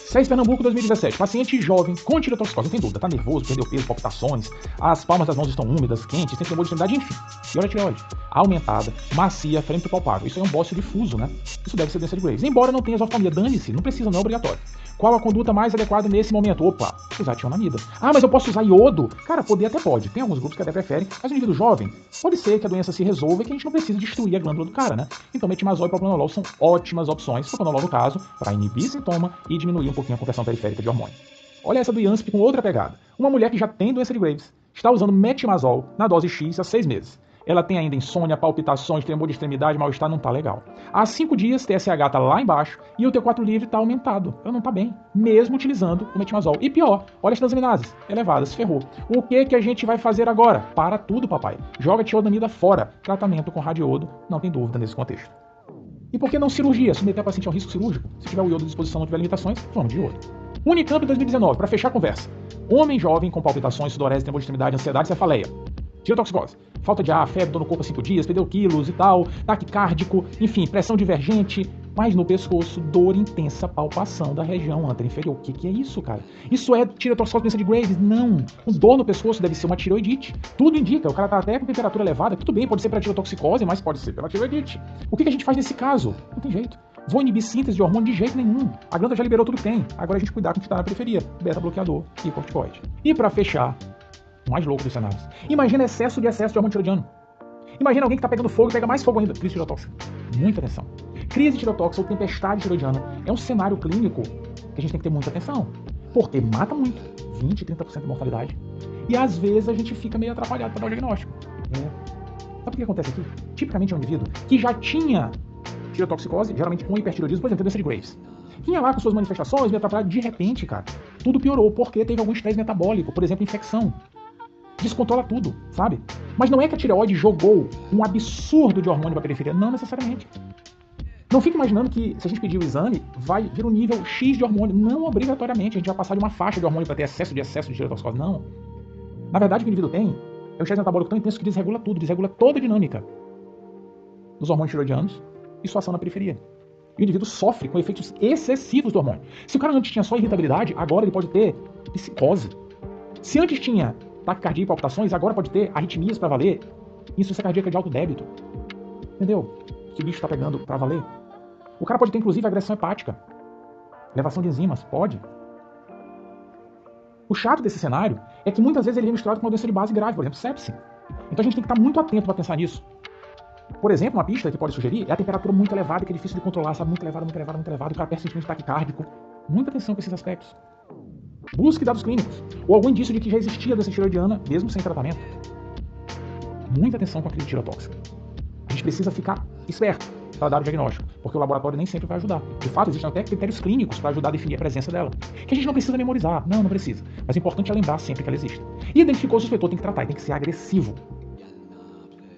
SES Pernambuco 2017. Paciente jovem com tireotoxicose. Não tem dúvida. Tá nervoso, perdeu peso, palpitações. As palmas das mãos estão úmidas, quentes, tem tremor de extremidade, enfim. E olha a tireoide. Aumentada, macia, frente palpável. Isso é um bócio difuso, né? Isso deve ser doença de Graves. Embora não tenha esoftalmia, dane-se. Não precisa, não é obrigatório. Qual a conduta mais adequada nesse momento? Opa, usar tionamida. Ah, mas eu posso usar iodo? Cara, poder até pode. Tem alguns grupos que até preferem, mas no indivíduo jovem, pode ser que a doença se resolva e que a gente não precisa destruir a glândula do cara, né? Então metimazol e propranolol são ótimas opções, propranolol no caso, para inibir sintoma e diminuir um pouquinho a conversão periférica de hormônio. Olha essa do IANSP com outra pegada. Uma mulher que já tem doença de Graves está usando metimazol na dose X há 6 meses. Ela tem ainda insônia, palpitações, tremor de extremidade, mal-estar, não tá legal. Há 5 dias, TSH tá lá embaixo e o T4 livre tá aumentado. Ela não tá bem, mesmo utilizando o metimazol. E pior, olha as transaminases elevadas, ferrou. O que a gente vai fazer agora? Para tudo, papai. Joga a tionamida fora. Tratamento com radiodo, não tem dúvida nesse contexto. E por que não cirurgia? Submeter a paciente a um risco cirúrgico? Se tiver o iodo à disposição, não tiver limitações, vamos de iodo. Unicamp 2019, para fechar a conversa. Homem jovem com palpitações, sudorese, tremor de extremidade, ansiedade, cefaleia. Tireotoxicose. Falta de ar, febre, dor no corpo há 5 dias, perdeu quilos e tal, taquicárdico, enfim, pressão divergente, mas no pescoço, dor intensa, palpação da região anterior-inferior. O que é isso, cara? Isso é tireotoxicose, doença de Graves? Não. O dor no pescoço deve ser uma tireoidite. Tudo indica, o cara tá até com temperatura elevada, tudo bem, pode ser para tireotoxicose, mas pode ser pela tireoidite. O que a gente faz nesse caso? Não tem jeito. Vou inibir síntese de hormônio de jeito nenhum. A glândula já liberou tudo que tem. Agora a gente cuidar com o que está na periferia. Beta-bloqueador e corticoide. E para fechar, O mais louco dos cenários. Imagina excesso de hormônio tiroidiano. Imagina alguém que está pegando fogo e pega mais fogo ainda. Crise tireotóxica. Muita atenção. Crise tireotóxica ou tempestade tiroidiana é um cenário clínico que a gente tem que ter muita atenção. Porque mata muito. 20, 30% de mortalidade. E às vezes a gente fica meio atrapalhado para dar o diagnóstico. Sabe o que acontece aqui? Tipicamente é um indivíduo que já tinha tireotoxicose, geralmente com hipertireoidismo, por exemplo, doença de Graves. Vinha lá com suas manifestações, meio atrapalhado, de repente, cara, tudo piorou, porque teve algum estresse metabólico, por exemplo, infecção. Descontrola tudo, sabe? Mas não é que a tireoide jogou um absurdo de hormônio pra periferia, não necessariamente. Não fique imaginando que, se a gente pedir o exame, vai vir um nível X de hormônio. Não obrigatoriamente, a gente vai passar de uma faixa de hormônio para ter excesso de tireotoxicose, não. Na verdade, o que o indivíduo tem é um estresse metabólico tão intenso que desregula tudo, desregula toda a dinâmica dos hormônios tiroidianos e sua ação na periferia. E o indivíduo sofre com efeitos excessivos do hormônio. Se o cara antes tinha só irritabilidade, agora ele pode ter psicose. Se antes tinha taquicardia e palpitações, agora pode ter arritmias pra valer, insuficiência cardíaca de alto débito. Entendeu? Que o bicho tá pegando pra valer. O cara pode ter, inclusive, agressão hepática. Elevação de enzimas, pode. O chato desse cenário é que muitas vezes ele é misturado com uma doença de base grave, por exemplo, sepse. Então a gente tem que estar muito atento para pensar nisso. Por exemplo, uma pista que pode sugerir é a temperatura muito elevada, que é difícil de controlar, sabe? Muito elevada, muito elevada, muito elevada. O cara perde sentimento taquicárdico. Muita atenção com esses aspectos. Busque dados clínicos, ou algum indício de que já existia doença tiroidiana, mesmo sem tratamento. Muita atenção com a crise tireotóxica. A gente precisa ficar esperto para dar o diagnóstico, porque o laboratório nem sempre vai ajudar. De fato, existem até critérios clínicos para ajudar a definir a presença dela, que a gente não precisa memorizar. Não precisa. Mas o importante é lembrar sempre que ela existe. E identificou o suspeito, tem que tratar, e tem que ser agressivo.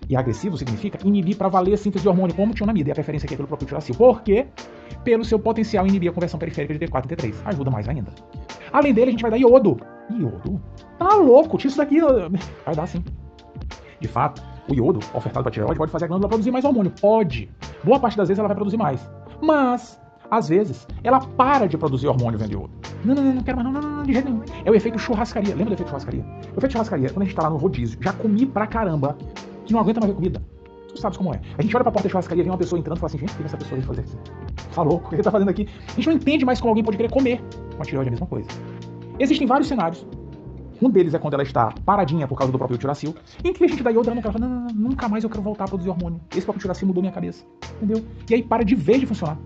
E agressivo significa inibir para valer a síntese de hormônio, como tionamida, e a preferência aqui é pelo propiltiracil. Por quê? Pelo seu potencial inibir a conversão periférica de T4 e T3. Ajuda mais ainda. Além dele, a gente vai dar iodo. Iodo? Tá louco, isso daqui vai dar sim. De fato, o iodo ofertado para a tireoide pode fazer a glândula produzir mais hormônio. Pode. Boa parte das vezes ela vai produzir mais. Mas, às vezes, ela para de produzir hormônio vendo iodo. Não quero mais, não, de jeito nenhum. É o efeito churrascaria. Lembra do efeito churrascaria? O efeito churrascaria, quando a gente tá lá no rodízio, já comi pra caramba, que não aguenta mais ver comida. Tu sabes como é. A gente olha pra porta da churrascaria, vem uma pessoa entrando e fala assim, gente, o que essa pessoa veio fazer aqui? Tá louco, o que ele tá fazendo aqui? A gente não entende mais como alguém pode querer comer. Com a tireoide é a mesma coisa. Existem vários cenários. Um deles é quando ela está paradinha por causa do próprio tiracil, em que a gente dá iodo, ela não quer falar, não, nunca mais eu quero voltar a produzir hormônio. Esse próprio tiracil mudou minha cabeça. Entendeu? E aí para de vez de funcionar.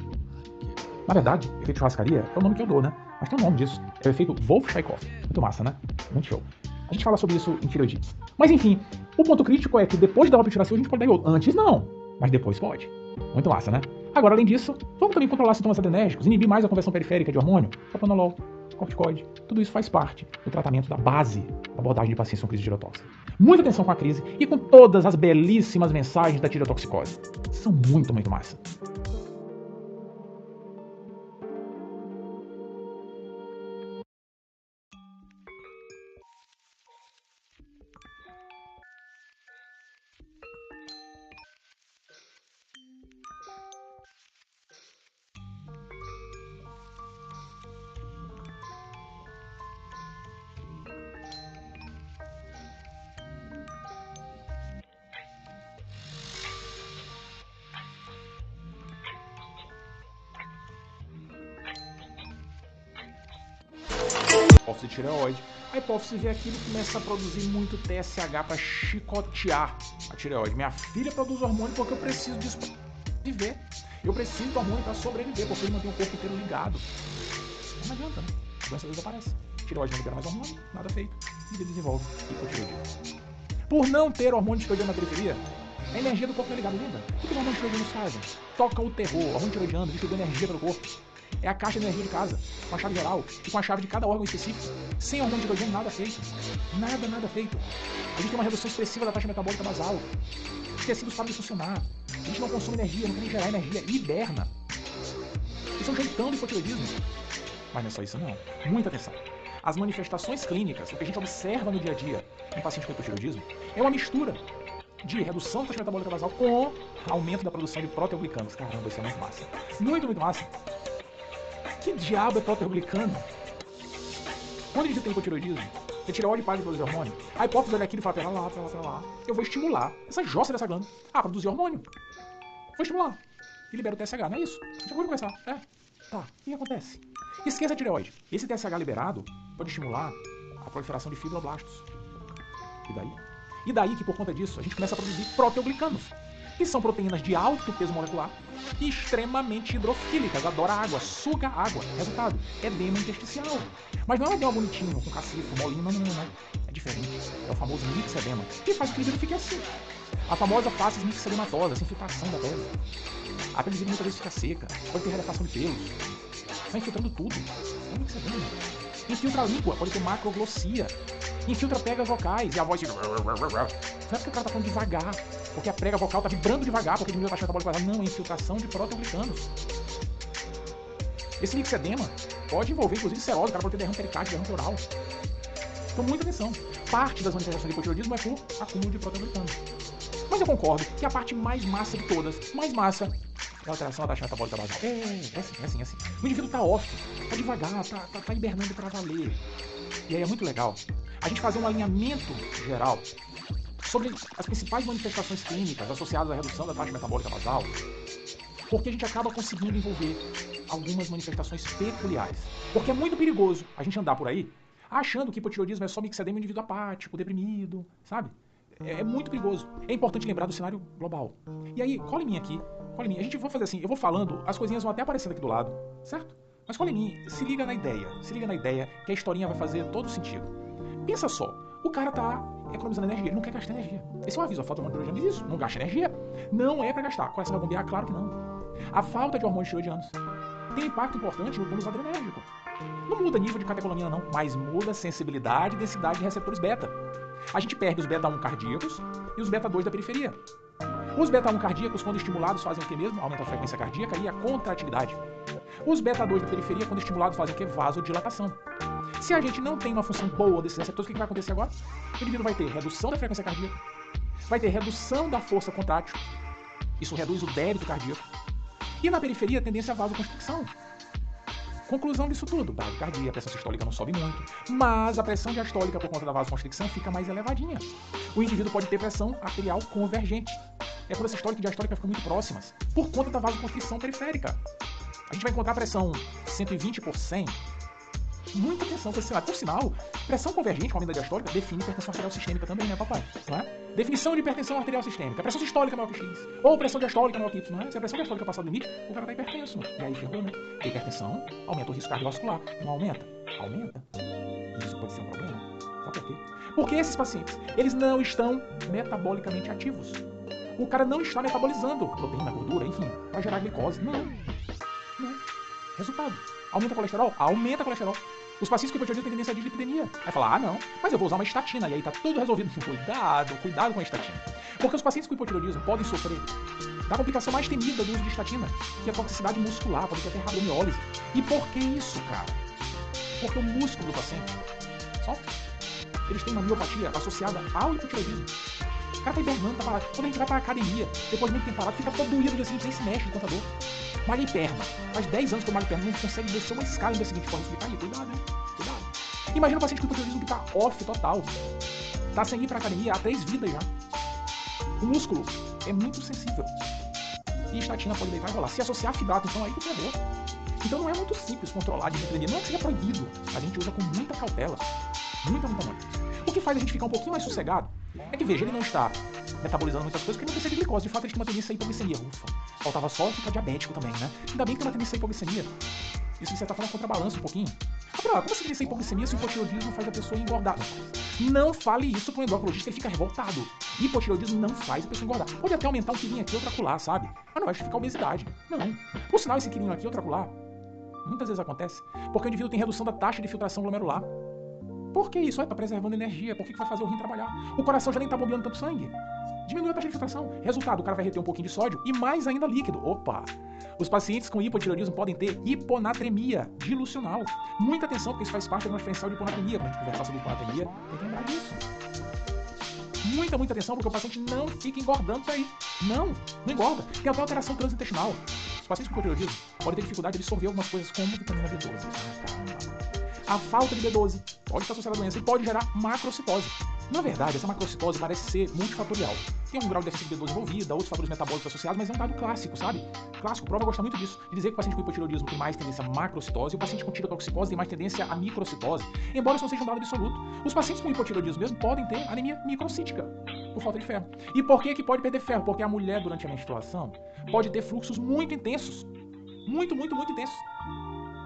Na verdade, efeito churrascaria é o nome que eu dou, né? Mas tem um nome disso. É o efeito Wolff-Chaikoff. Muito massa, né? Muito show. A gente fala sobre isso em tireoidites. Mas enfim, o ponto crítico é que depois da tiracil a gente pode dar iodo. Antes não, mas depois pode. Muito massa, né? Agora, além disso, vamos também controlar sintomas adrenérgicos, inibir mais a conversão periférica de hormônio, propranolol, corticoide. Tudo isso faz parte do tratamento da base da abordagem de pacientes com crise tireotóxica. Muita atenção com a crise e com todas as belíssimas mensagens da tireotoxicose. São muito massa. Hipófise de tireoide. A hipófise vê aquilo e começa a produzir muito TSH para chicotear a tireoide. Minha filha produz hormônio porque eu preciso disso para viver. Eu preciso do hormônio para sobreviver, porque ele mantém o corpo inteiro ligado. Não adianta, né? A doença desaparece. Tireoide não libera mais hormônio, nada feito. E ele desenvolve hipotireoidismo. Por não ter hormônio tireoidiano na periferia, a energia do corpo não é ligada, lembra? O que os hormônios tireoidianos fazem? Toca o terror, o hormônio tireoidiano distribui energia para o corpo. É a caixa de energia de casa, com a chave geral e com a chave de cada órgão específico. Sem hormônio tireoidiano, nada feito. Nada feito. A gente tem uma redução expressiva da taxa metabólica basal. Os tecidos param de funcionar. A gente não consome energia, não tem que gerar energia, hiberna. Isso é um jeitão do hipotireoidismo. Mas não é só isso não. Muita atenção. As manifestações clínicas, o que a gente observa no dia a dia em pacientes com hipotireoidismo, é uma mistura de redução da taxa metabólica basal com aumento da produção de proteoglicanos. Caramba, isso é muito massa. Muito massa. Que diabo é proteoglicano? Quando a gente tem hipotireoidismo, a tireoide para de produzir hormônio, a hipófise olha aquilo e fala, pra lá, eu vou estimular essa jossa dessa glândula a produzir hormônio. Vou estimular. E libera o TSH, não é isso? A gente acabou de começar. Tá, o que acontece? Esqueça a tireoide. Esse TSH liberado pode estimular a proliferação de fibroblastos. E daí? E daí que por conta disso a gente começa a produzir proteoglicanos, que são proteínas de alto peso molecular e extremamente hidrofílicas, adora água, suga água. Resultado, edema intersticial. Mas não é um edema bonitinho, com cacifo, molinho, não. É diferente. É o famoso mixedema, que faz com que o indivíduo fique assim. A famosa face mixedematosa, essa infiltração da pele. A pele muitas vezes fica seca, pode ter rarefação de pelos, está infiltrando tudo. É um mixedema. Infiltra a língua, pode ter macroglossia. Infiltra pregas vocais e a voz fica... Não é porque o cara tá falando devagar, porque a prega vocal tá vibrando devagar, porque diminui a taxa metabólica basal. Não, é infiltração de proteoglicanos. Esse mixedema pode envolver, inclusive, serose, o cara pode ter derrame pericárdico, derrame oral. Então, muita atenção. Parte das manifestações de hipotireoidismo é por acúmulo de proteoglicanos. Mas eu concordo que a parte mais massa de todas, mais massa, é a alteração da taxa metabólica basal. É assim. O indivíduo tá off, tá devagar, tá hibernando pra valer. E aí é muito legal a gente fazer um alinhamento geral sobre as principais manifestações clínicas associadas à redução da taxa metabólica basal, porque a gente acaba conseguindo envolver algumas manifestações peculiares. Porque é muito perigoso a gente andar por aí achando que hipotireoidismo é só mixedema em um indivíduo apático, deprimido, sabe? É muito perigoso. É importante lembrar do cenário global. E aí, cola em mim aqui, cola em mim. A gente vai fazer assim, eu vou falando, as coisinhas vão até aparecendo aqui do lado, certo? Mas cola em mim, se liga na ideia, que a historinha vai fazer todo sentido. Pensa só, o cara tá economizando energia, ele não quer gastar energia. Esse é um aviso, a falta de hormônio tiroidiano diz isso, não gasta energia. Não é pra gastar. Coração vai bombear? Claro que não. A falta de hormônios tiroidianos tem impacto importante no tônus adrenérgico. Não muda nível de catecolamina não, mas muda sensibilidade e densidade de receptores beta. A gente perde os beta-1 cardíacos e os beta-2 da periferia. Os beta-1 cardíacos, quando estimulados, fazem o que mesmo? Aumenta a frequência cardíaca e a contratilidade. Os beta-2 da periferia, quando estimulados, fazem o que? Vasodilatação. Se a gente não tem uma função boa desses receptores, o que vai acontecer agora? O indivíduo vai ter redução da frequência cardíaca, vai ter redução da força contrátil, isso reduz o débito cardíaco, e na periferia a tendência à vasoconstricção. Conclusão disso tudo, bradicardia, a pressão sistólica não sobe muito, mas a pressão diastólica por conta da vasoconstricção fica mais elevadinha. O indivíduo pode ter pressão arterial convergente. É quando a sistólica e diastólica ficam muito próximas, por conta da vasoconstricção periférica. A gente vai encontrar pressão 120 por 100, muita pressão, por sinal, pressão convergente com a aumento da diastólica define hipertensão arterial sistêmica também, né, papai? Não é? Definição de hipertensão arterial sistêmica, pressão sistólica maior que X, ou pressão diastólica maior que Y, não é? Se a pressão diastólica passar do limite, o cara tá hipertenso, e aí ferrou, né? A hipertensão aumenta o risco cardiovascular, não aumenta? Aumenta. Isso pode ser um problema. Sabe por quê? Porque esses pacientes, eles não estão metabolicamente ativos. O cara não está metabolizando proteína, gordura, enfim, vai gerar glicose. Não. Resultado. Aumenta o colesterol? Aumenta o colesterol. Os pacientes com hipotireoidismo têm tendência a dislipidemia. Vai falar, não, mas eu vou usar uma estatina, e aí tá tudo resolvido. Cuidado com a estatina. Porque os pacientes com hipotireoidismo podem sofrer da complicação mais temida do uso de estatina, que é a toxicidade muscular, pode ter até rabdomiólise. E por que isso, cara? Porque o músculo do paciente sofre. Eles têm uma miopatia associada ao hipotireoidismo. O cara tá hibernando, tá parado. Quando a gente vai pra academia, depois de muito tempo parado, fica todo doído, assim, nem se mexe no contador. Malha em perna. Faz 10 anos que eu malho em perna, não consegue descer uma escala no dia seguinte, pode explicar aí. Cuidado, hein? Cuidado. Imagina um paciente com hipotireoidismo que tá off total. Tá sem ir pra academia há 3 vidas já. O músculo é muito sensível. E estatina pode deitar e rolar. Se associar a fibrato, então aí que ferrou. Então não é muito simples controlar a dislipidemia. Não é que seja proibido. A gente usa com muita cautela. Muita. O que faz a gente ficar um pouquinho mais sossegado é que, veja, ele não está metabolizando muitas coisas porque ele não precisa de glicose. De fato, ele tem uma tendência à hipoglicemia. Ufa. Faltava só ficar diabético também, né? Ainda bem que tem uma tendência à hipoglicemia. Isso, de certa forma, contrabalança um pouquinho. Como assim tendência à hipoglicemia se o hipotireoidismo faz a pessoa engordar? Não fale isso para um endocrinologista, ele fica revoltado. Hipotireoidismo não faz a pessoa engordar. Pode até aumentar um quilinho aqui, outro acolá, sabe? Mas não vai justificar obesidade. Não. Por sinal, esse quilinho aqui, outro acolá, muitas vezes acontece porque o indivíduo tem redução da taxa de filtração glomerular. Por que isso? Tá preservando energia. Por que vai fazer o rim trabalhar? O coração já nem tá bombeando tanto sangue. Diminui a taxa de filtração. Resultado, o cara vai reter um pouquinho de sódio e mais ainda líquido. Opa! Os pacientes com hipotireoidismo podem ter hiponatremia dilucional. Muita atenção, porque isso faz parte do diferencial de hiponatremia. Quando a gente conversar sobre hiponatremia, tem que lembrar disso. Muita atenção, porque o paciente não fica engordando por aí. Não engorda. Tem até alteração transintestinal. Os pacientes com hipotireoidismo podem ter dificuldade de absorver algumas coisas como vitamina B12. A falta de B12 pode estar associada à doença e pode gerar macrocitose. Na verdade, essa macrocitose parece ser multifatorial. Tem um grau de déficit B12 envolvida, outros fatores metabólicos associados, mas é um dado clássico, sabe? Clássico, prova gosta muito disso, de dizer que o paciente com hipotireoidismo tem mais tendência a macrocitose e o paciente com tirotoxicose tem mais tendência a microcitose, embora isso não seja um dado absoluto. Os pacientes com hipotireoidismo mesmo podem ter anemia microcítica, por falta de ferro. E por que pode perder ferro? Porque a mulher, durante a menstruação, pode ter fluxos muito intensos. Muito intensos.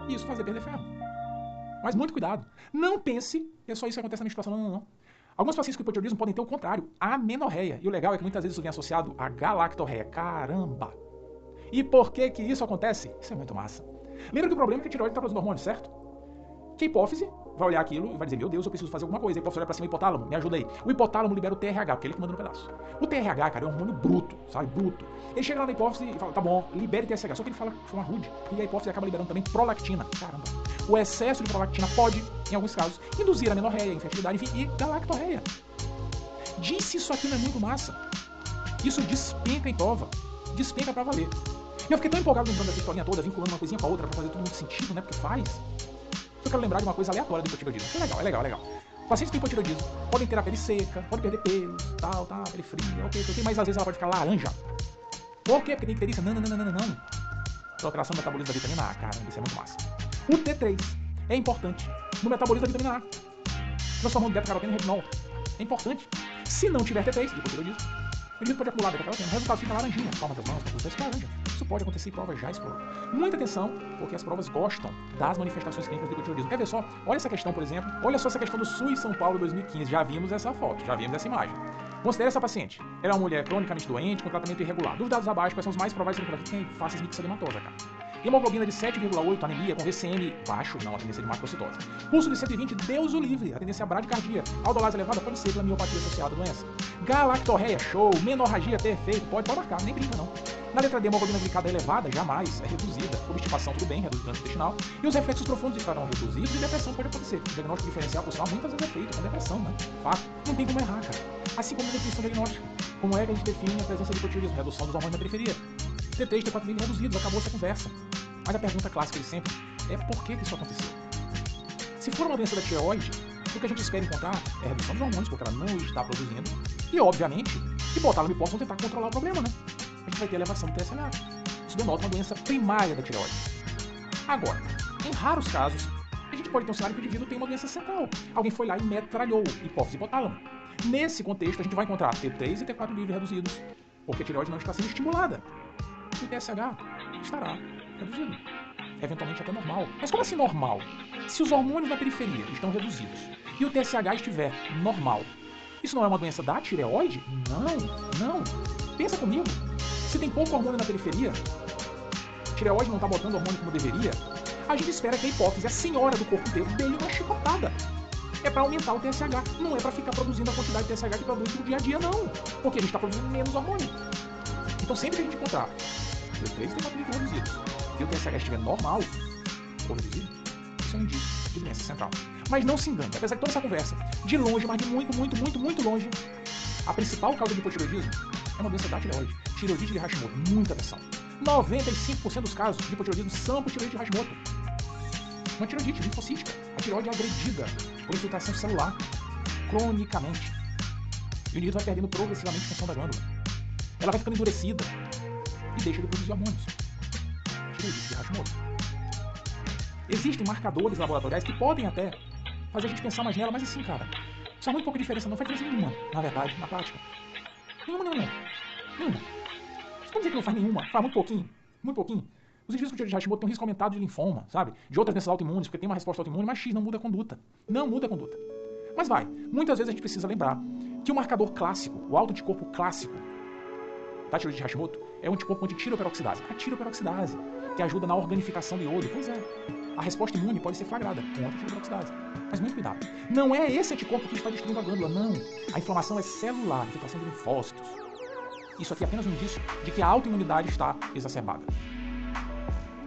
E isso faz perder ferro. Mas muito cuidado. Não pense que é só isso que acontece na menstruação. Não. Alguns pacientes com hipotireoidismo podem ter o contrário, amenorreia. E o legal é que muitas vezes isso vem associado a galactorreia. Caramba! E por que isso acontece? Isso é muito massa. Lembra que o problema é que a tireoide está produzindo hormônio, certo? Que a hipófise vai olhar aquilo e vai dizer, meu Deus, eu preciso fazer alguma coisa. A hipófise olha pra cima, o hipotálamo, me ajuda aí. O hipotálamo libera o TRH, porque ele que manda no pedaço. O TRH, cara, é um hormônio bruto, sabe? Bruto. Ele chega lá na hipófise e fala, tá bom, libere TSH. Só que ele fala de forma rude. E a hipófise acaba liberando também prolactina. Caramba. O excesso de prolactina pode, em alguns casos, induzir a amenorreia, infertilidade, enfim, e galactorreia. Disse isso aqui não é muito massa. Isso despenca em prova. Despenca pra valer. E eu fiquei tão empolgado lembrando dessa historinha toda, vinculando uma coisinha com a outra, pra fazer tudo muito sentido, né? Porque faz. Eu quero lembrar de uma coisa aleatória do hipotireoidismo. É legal. Pacientes com hipotireoidismo podem ter a pele seca, podem perder pelos, tal, pele fria, ok, mas às vezes ela pode ficar laranja. Por quê? Porque tem icterícia? Não. Alteração do metabolismo da vitamina A, caramba, isso é muito massa. O T3 é importante no metabolismo da vitamina A. Transformando beta-caroteno em retinol. É importante. Se não tiver T3, hipotireoidismo, o indivíduo pode acumular beta-caroteno. O resultado fica laranjinha. Palma das mãos, tudo isso laranja. Isso pode acontecer em provas já exploram. Muita atenção, porque as provas gostam das manifestações clínicas do hipotireoidismo. Quer ver só? Olha essa questão, por exemplo. Olha só essa questão do SUS São Paulo 2015. Já vimos essa foto, já vimos essa imagem. Considere essa paciente. Ela é uma mulher cronicamente doente, com tratamento irregular. Dos dados abaixo, quais são os mais prováveis de tem faces mixedematosa, cara. Hemoglobina de 7,8, anemia, com VCM baixo, não, a tendência de macrocitose. Pulso de 120, Deus o livre, a tendência a bradicardia. Aldolase elevada pode ser pela miopatia associada à doença. Galactorreia, show. Menorragia, perfeito, pode marcar, nem brinca não. Na letra D, hemoglobina glicada elevada, jamais, é reduzida. Obstipação, tudo bem, reduz o dano intestinal. E os reflexos profundos estarão reduzidos e depressão pode acontecer. O diagnóstico diferencial, por sinal, muitas vezes é feito com depressão, né? Fato. Não tem como errar, cara. Assim como a definição diagnóstica. Como é que a gente define a presença de hipotireoidismo? Redução dos hormônios na periferia. T3, T4 reduzidos, acabou essa conversa. Mas a pergunta clássica de sempre é por que isso aconteceu? Se for uma doença da tireoide, o que a gente espera encontrar é a redução dos hormônios, porque ela não está produzindo, e, obviamente, hipotálamo e hipófise vão tentar controlar o problema, né? A gente vai ter elevação do TSH. Isso denota uma doença primária da tireoide. Agora, em raros casos, a gente pode ter um cenário que o indivíduo tem uma doença central. Alguém foi lá e metralhou hipófise e hipotálamo. Nesse contexto, a gente vai encontrar T3 e T4 livre reduzidos, porque a tireoide não está sendo estimulada. E o TSH estará reduzido. Eventualmente até normal. Mas como assim normal? Se os hormônios na periferia estão reduzidos e o TSH estiver normal, isso não é uma doença da tireoide? Não. Pensa comigo. Se tem pouco hormônio na periferia, a tireoide não está botando hormônio como deveria, a gente espera que a hipófise, a senhora do corpo inteiro, dê uma chicotada. É para aumentar o TSH, não é para ficar produzindo a quantidade de TSH que produz no dia a dia, não. Porque a gente está produzindo menos hormônio. Então sempre que a gente encontrar T3 e T4 reduzidos e o TSH estiver normal ou reduzido, isso é um indício de doença central. Mas não se engane, apesar de toda essa conversa, de longe, mas de muito longe, a principal causa de hipotireoidismo é uma doença da tireoide. Tireoidite de Hashimoto, muita atenção. 95% dos casos de hipotireoidismo são por tireoidite de Hashimoto. Uma tireoidite linfocítica. A tireoide é agredida por infiltração celular, cronicamente. E o indivíduo vai perdendo progressivamente a função da glândula. Ela vai ficando endurecida e deixa de produzir hormônios. Tireoidite de Hashimoto. Existem marcadores laboratoriais que podem até fazer a gente pensar mais nela, mas assim, cara, isso faz muito pouca diferença, não faz diferença nenhuma, na verdade, na prática. Nenhuma. Vamos dizer que não faz nenhuma, faz muito pouquinho. Os indivíduos com tireoidite de Hashimoto têm um risco aumentado de linfoma, sabe? De outras doenças autoimunes, porque tem uma resposta autoimune, mas X não muda a conduta. Não muda a conduta. Mas muitas vezes a gente precisa lembrar que o marcador clássico, o autoanticorpo clássico da tireoidite de Hashimoto é o anticorpo antitireoperoxidase. A tireoperoxidase, que ajuda na organificação do iodo. Pois é, a resposta imune pode ser flagrada com antitireoperoxidase. Mas muito cuidado. Não é esse anticorpo que está destruindo a glândula, não. A inflamação é celular, infiltração de linfócitos. Isso aqui é apenas um indício de que a autoimunidade está exacerbada.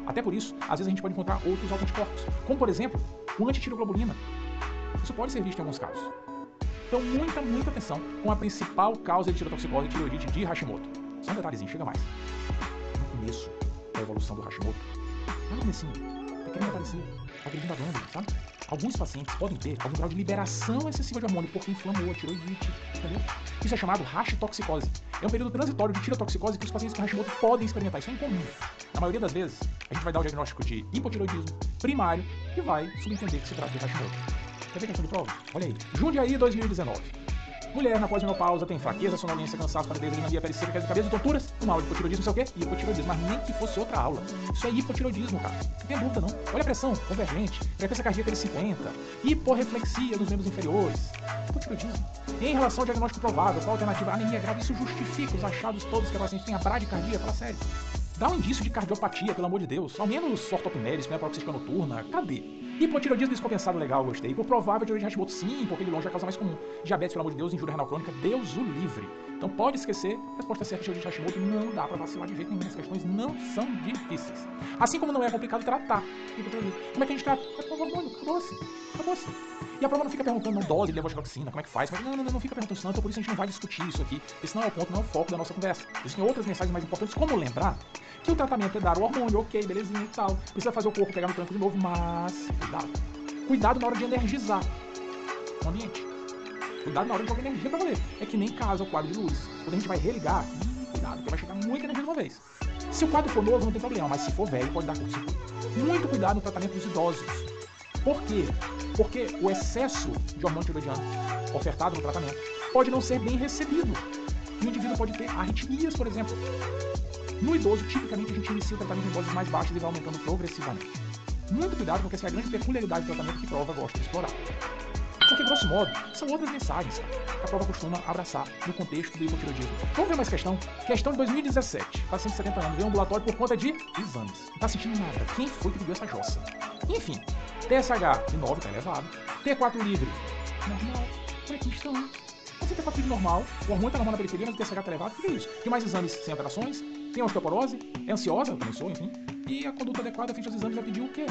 Até por isso, às vezes a gente pode encontrar outros autoanticorpos, como por exemplo, o antitireoglobulina. Isso pode ser visto em alguns casos. Então, muita atenção com a principal causa de tireotoxicose e tireoidite de Hashimoto. Só um detalhezinho, chega mais. No começo da evolução do Hashimoto, lá no comecinho, pequeno detalhezinho, agredindo a glândula, sabe? Alguns pacientes podem ter algum grau de liberação excessiva de hormônio porque inflamou a tiroidite, entendeu? Isso é chamado rachotoxicose. É um período transitório de tirotoxicose que os pacientes com Hashimoto podem experimentar. Isso é incomum. Na maioria das vezes, a gente vai dar o diagnóstico de hipotiroidismo primário e vai subentender que se trata de Hashimoto. Quer ver questão de prova? Olha aí. Jundiaí 2019. Mulher na pós-menopausa tem fraqueza, sonolência, cansaço, palidez, anemia, pericílica, queda de cabeça, tonturas. Uma aula de hipotiroidismo, não sei o quê? Hipotiroidismo. Mas nem que fosse outra aula. Isso é hipotiroidismo, cara. Não tem dúvida, não. Olha a pressão convergente, frequência cardíaca de 50, hiporreflexia dos membros inferiores. Hipotiroidismo. Em relação ao diagnóstico provável, qual a alternativa? Anemia grave. Isso justifica os achados todos que a paciente tem a bradicardia. Fala sério. Dá um indício de cardiopatia, pelo amor de Deus. Ao menos ortopneres, né, paroxística noturna. Cadê? Hipotiroidismo descompensado, legal, gostei. Por provável tiroide de Hashimoto, sim, porque de longe é a causa mais comum. Diabetes, pelo amor de Deus, injúria renal crônica, Deus o livre. Então pode esquecer, resposta certa, tiroide de Hashimoto, não dá pra vacilar de jeito nenhum, as questões não são difíceis. Assim como não é complicado tratar hipotiroidismo. Como é que a gente trata? É com hormônio, acabou-se. Acabou-se. E a prova não fica perguntando não, dose de levotiroxina, como é que faz, mas não fica perguntando isso não, então por isso a gente não vai discutir isso aqui. Esse não é o ponto, não é o foco da nossa conversa. Existem outras mensagens mais importantes, como lembrar que o tratamento é dar o hormônio, ok, belezinha e tal. Precisa fazer o corpo pegar no tranco de novo, mas cuidado. Cuidado na hora de energizar o ambiente. Cuidado na hora de jogar energia pra valer. É que nem casa o quadro de luz. Quando a gente vai religar, cuidado, porque vai chegar muita energia de uma vez. Se o quadro for novo, não tem problema, mas se for velho, pode dar curto-circuito. Muito cuidado no tratamento dos idosos. Por quê? Porque o excesso de hormônio tiroidiano ofertado no tratamento pode não ser bem recebido. E o indivíduo pode ter arritmias, por exemplo. No idoso, tipicamente, a gente inicia o tratamento em doses mais baixas e vai aumentando progressivamente. Muito cuidado, porque essa é a grande peculiaridade do tratamento que a prova gosta de explorar. Porque, grosso modo, são outras mensagens que a prova costuma abraçar no contexto do hipotiroidismo. Vamos ver mais questão? Questão de 2017. Paciente de 70 anos, veio ambulatório por conta de exames. Não tá sentindo nada. Quem foi que pediu essa jossa? Enfim, TSH de 9 tá elevado. T4 livre, normal. Olha que estão. Você tem T4 livre normal, o hormônio tá normal na periferia, mas o TSH tá elevado. O que é isso? Tem mais exames sem alterações? Tem osteoporose? É ansiosa? Eu também sou, enfim. E a conduta adequada frente aos exames vai pedir o quê?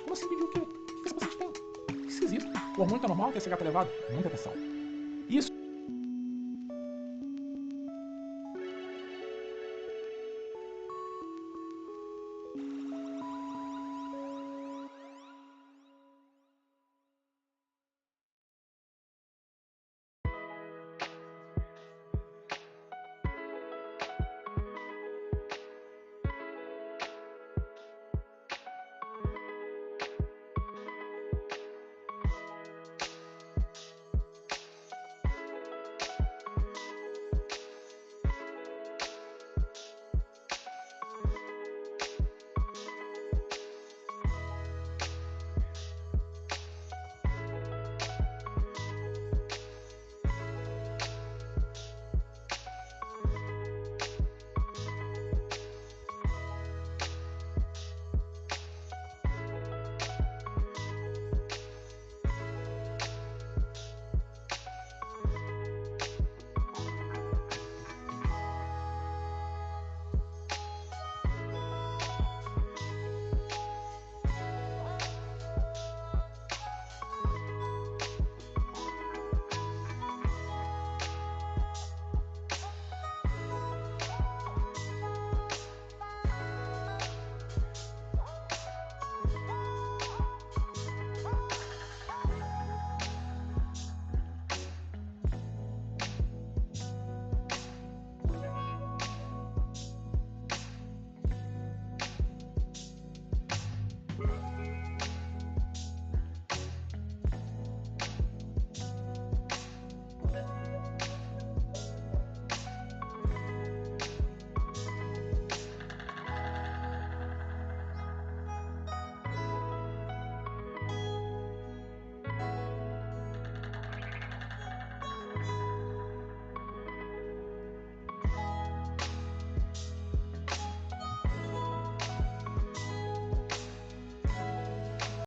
Como assim pedir o quê? O que esse paciente tem? Que esquisito. O hormônio tá normal, o TSH tá elevado? Muita atenção.